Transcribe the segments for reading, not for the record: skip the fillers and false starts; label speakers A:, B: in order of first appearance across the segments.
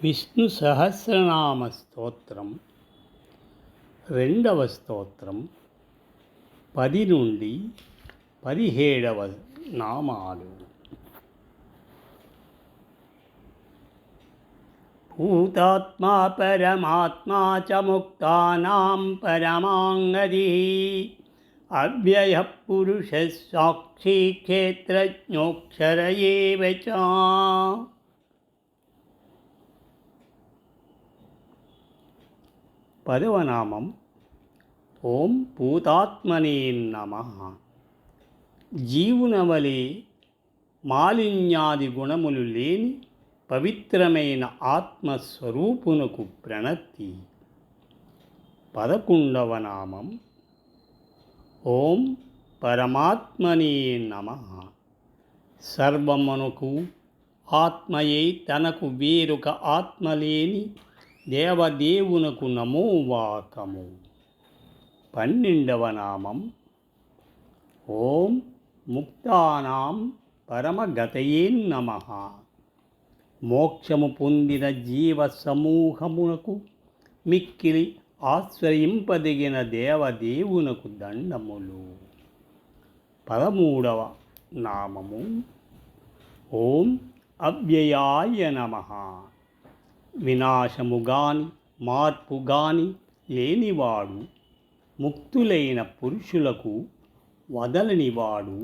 A: విష్ణు సహస్రనామ స్తోత్రం 2వ స్తోత్రం 10 నుండి 17వ నామాలు. భూతాత్మా పరమాత్మా చ ముక్తానాం పరమాంగది అవ్యయ పురుష సాక్షి క్షేత్రజ్ఞోక్షర ఏవ చ. 10వ నామం ఓం భూతాత్మనే నమః. జీవునవలే మాలిన్యాది గుణములు లేని పవిత్రమైన ఆత్మస్వరూపునకు ప్రణతి. 11వ నామం ఓం పరమాత్మనే నమః. సర్వమునకు ఆత్మయే తనకు వేరొక ఆత్మ లేని దేవదేవునకు నమోవాకము. 12వ నామం ఓం ముక్తానాం పరమగతయే నమః. మోక్షము పొందిన జీవ సమూహమునకు మిక్కిలి ఆశ్రయింపదగిన దేవదేవునకు దండములు. 13వ నామము ఓం అవ్యయాయ నమః. వినాశము గాని మార్పు గాని లేనివాడు, ముక్తులైన పురుషులకు వదలనివాడు,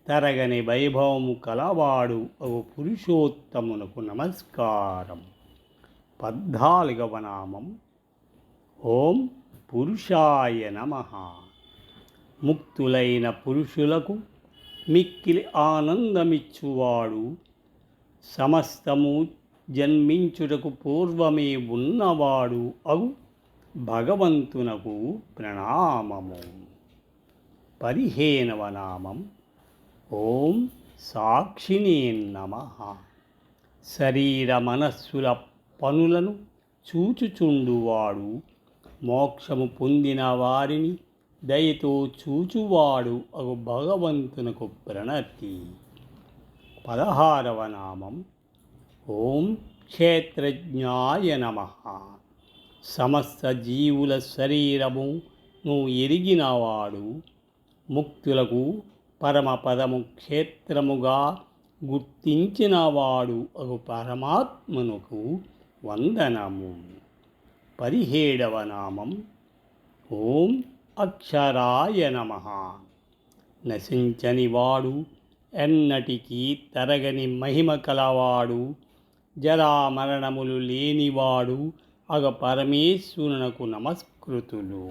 A: తరగని వైభవము కలవాడు అగు పురుషోత్తమునకు నమస్కారం. 14వ నామం ఓం పురుషాయ నమః. ముక్తులైన పురుషులకు మిక్కిలి ఆనందమిచ్చువాడు, సమస్తము జన్మించుటకు పూర్వమే ఉన్నవాడు అగు భగవంతునకు ప్రణామము. 15వ నామం ఓం సాక్షినే నమః. శరీర మనస్సుల పనులను చూచుచుండువాడు, మోక్షము పొందిన వారిని దయతో చూచువాడు అగు భగవంతునకు ప్రణతి. 16వ నామం ఓం క్షేత్రజ్ఞాయ నమః. సమస్త జీవుల శరీరమును ఎరిగినవాడు, ముక్తులకు పరమపదము క్షేత్రముగా గుర్తించినవాడు అగు పరమాత్మనుకు వందనము. 17వ నామం ఓం అక్షరాయ నమః. నశించనివాడు, ఎన్నటికీ తరగని మహిమ కలవాడు, జరామరణములు లేనివాడు అగ పరమేశ్వరునకు నమస్కృతులు.